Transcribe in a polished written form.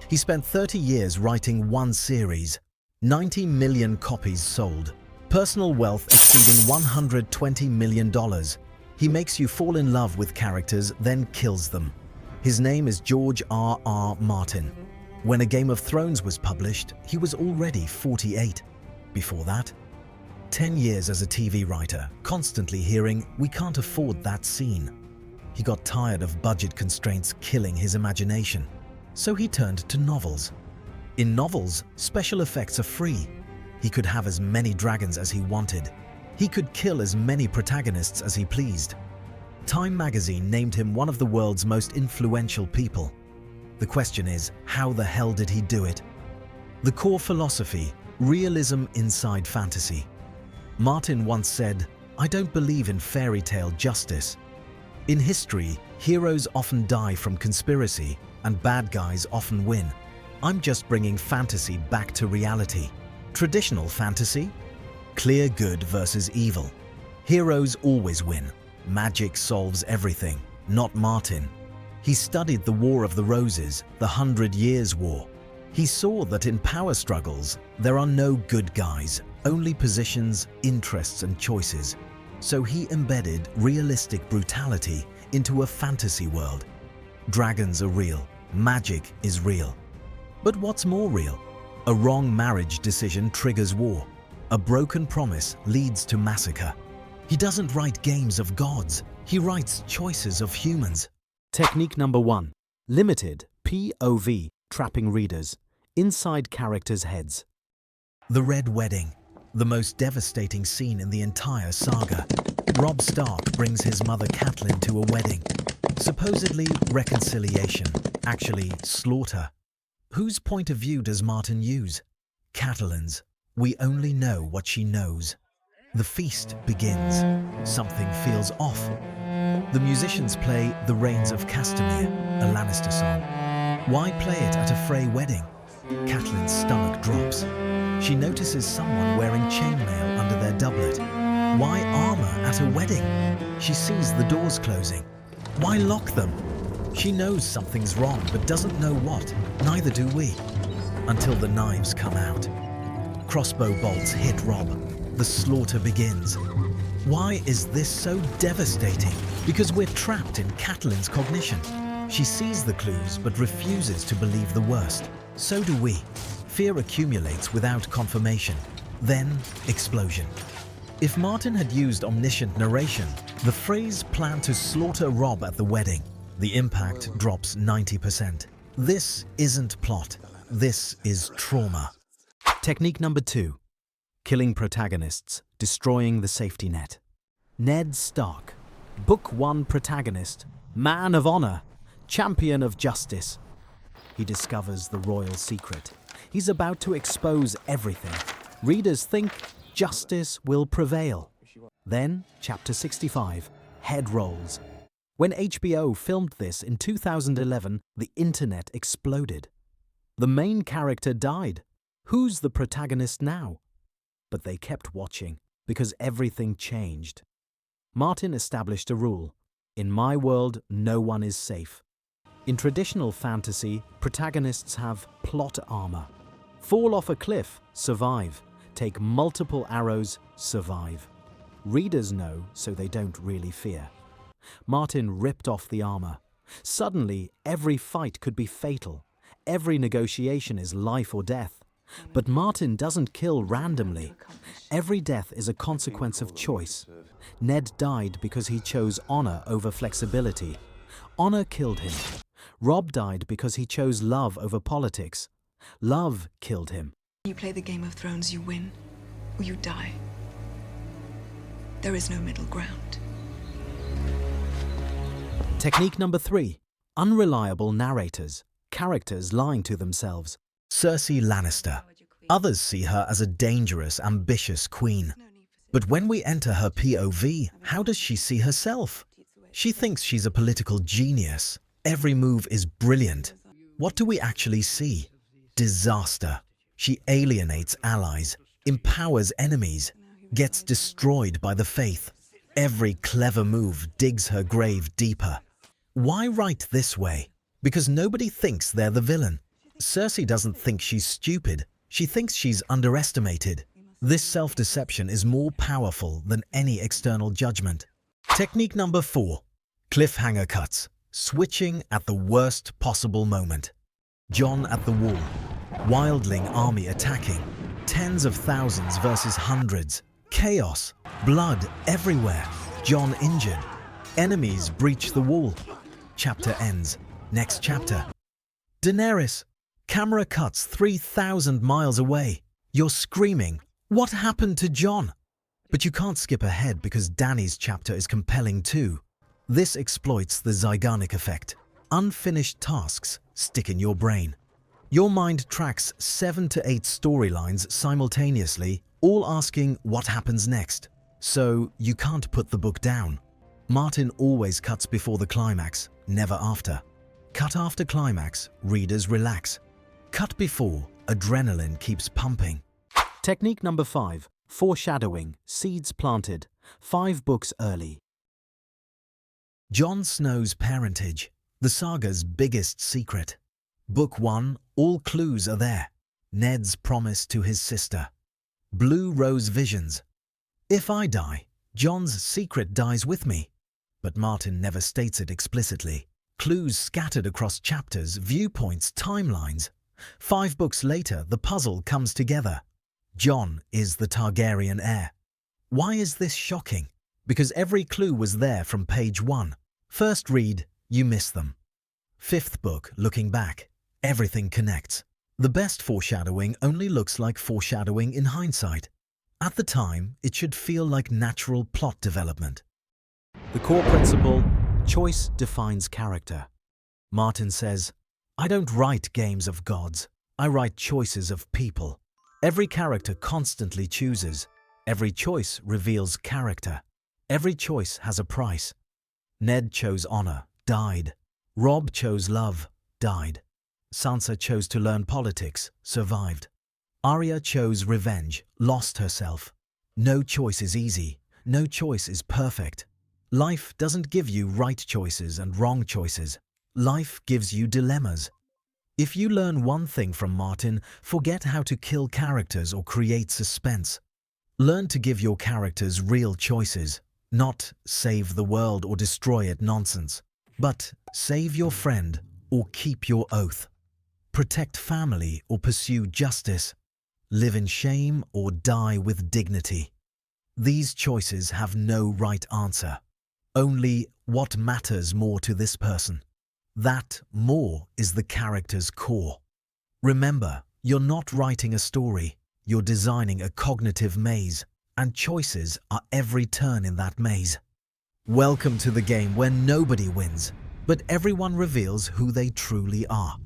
He spent 30 years writing one series, 90 million copies sold, personal wealth exceeding $120 million. He makes you fall in love with characters, then kills them. His name is George R.R. Martin. When A Game of Thrones was published, he was already 48. Before that, 10 years as a TV writer, constantly hearing, "We can't afford that scene." He got tired of budget constraints killing his imagination, so he turned to novels. In novels, special effects are free. He could have as many dragons as he wanted. He could kill as many protagonists as he pleased. Time magazine named him one of the world's most influential people. The question is, how the hell did he do it? The core philosophy: realism inside fantasy. Martin once said, "I don't believe in fairy tale justice. In history, heroes often die from conspiracy and bad guys often win. I'm just bringing fantasy back to reality." Traditional fantasy? Clear good versus evil. Heroes always win. Magic solves everything, not Martin. He studied the War of the Roses, the 100 Years' War. He saw that in power struggles, there are no good guys, only positions, interests, and choices. So he embedded realistic brutality into a fantasy world. Dragons are real. Magic is real. But what's more real? A wrong marriage decision triggers war. A broken promise leads to massacre. He doesn't write games of gods. He writes choices of humans. Technique number 1. Limited POV, trapping readers inside characters' heads. The Red Wedding, the most devastating scene in the entire saga. Robb Stark brings his mother Catelyn to a wedding. Supposedly reconciliation, actually slaughter. Whose point of view does Martin use? Catelyn's. We only know what she knows. The feast begins. Something feels off. The musicians play The Rains of Castamere, a Lannister song. Why play it at a Frey wedding? Catelyn's stomach drops. She notices someone wearing chainmail under their doublet. Why armor at a wedding? She sees the doors closing. Why lock them? She knows something's wrong but doesn't know what. Neither do we. Until the knives come out. Crossbow bolts hit Robb. The slaughter begins. Why is this so devastating? Because we're trapped in Catelyn's cognition. She sees the clues but refuses to believe the worst. So do we. Fear accumulates without confirmation. Then, explosion. If Martin had used omniscient narration, the phrase "plan to slaughter Robb at the wedding," the impact drops 90%. This isn't plot. This is trauma. Technique number 2. Killing protagonists, destroying the safety net. Ned Stark, Book 1 protagonist, man of honor, champion of justice. He discovers the royal secret. He's about to expose everything. Readers think justice will prevail. Then, chapter 65, head rolls. When HBO filmed this in 2011, the internet exploded. The main character died. Who's the protagonist now? But they kept watching because everything changed. Martin established a rule. In my world, no one is safe. In traditional fantasy, protagonists have plot armor. Fall off a cliff, survive. Take multiple arrows, survive. Readers know, so they don't really fear. Martin ripped off the armor. Suddenly, every fight could be fatal. Every negotiation is life or death. But Martin doesn't kill randomly. Every death is a consequence of choice. Ned died because he chose honor over flexibility. Honor killed him. Robb died because he chose love over politics. Love killed him. You play the Game of Thrones, you win, or you die. There is no middle ground. Technique number 3. Unreliable narrators. Characters lying to themselves. Cersei Lannister. Others see her as a dangerous, ambitious queen. But when we enter her POV, how does she see herself? She thinks she's a political genius. Every move is brilliant. What do we actually see? Disaster. She alienates allies, empowers enemies, gets destroyed by the faith. Every clever move digs her grave deeper. Why write this way? Because nobody thinks they're the villain. Cersei doesn't think she's stupid. She thinks she's underestimated. This self-deception is more powerful than any external judgment. Technique number 4. Cliffhanger cuts. Switching at the worst possible moment. Jon at the wall. Wildling army attacking. Tens of thousands versus hundreds. Chaos. Blood everywhere. Jon injured. Enemies breach the wall. Chapter ends. Next chapter. Daenerys. Camera cuts 3,000 miles away. You're screaming, "What happened to Jon?" But you can't skip ahead because Dany's chapter is compelling too. This exploits the Zygarnik effect. Unfinished tasks stick in your brain. Your mind tracks 7 to 8 storylines simultaneously, all asking what happens next. So you can't put the book down. Martin always cuts before the climax, never after. Cut after climax, readers relax. Cut before, adrenaline keeps pumping. Technique number 5. Foreshadowing. Seeds planted. 5 books early. Jon Snow's parentage. The saga's biggest secret. Book 1, all clues are there. Ned's promise to his sister. Blue Rose visions. If I die, Jon's secret dies with me. But Martin never states it explicitly. Clues scattered across chapters, viewpoints, timelines. 5 books later, the puzzle comes together. Jon is the Targaryen heir. Why is this shocking? Because every clue was there from page 1. First read, you miss them. 5th book, looking back, everything connects. The best foreshadowing only looks like foreshadowing in hindsight. At the time, it should feel like natural plot development. The core principle, choice defines character. Martin says, "I don't write games of gods, I write choices of people." Every character constantly chooses. Every choice reveals character. Every choice has a price. Ned chose honor, died. Robb chose love, died. Sansa chose to learn politics, survived. Arya chose revenge, lost herself. No choice is easy. No choice is perfect. Life doesn't give you right choices and wrong choices. Life gives you dilemmas. If you learn one thing from Martin, forget how to kill characters or create suspense. Learn to give your characters real choices, not save the world or destroy it nonsense, but save your friend or keep your oath. Protect family or pursue justice. Live in shame or die with dignity. These choices have no right answer. Only what matters more to this person. That more is the character's core. Remember, you're not writing a story, you're designing a cognitive maze, and choices are every turn in that maze. Welcome to the game where nobody wins, but everyone reveals who they truly are.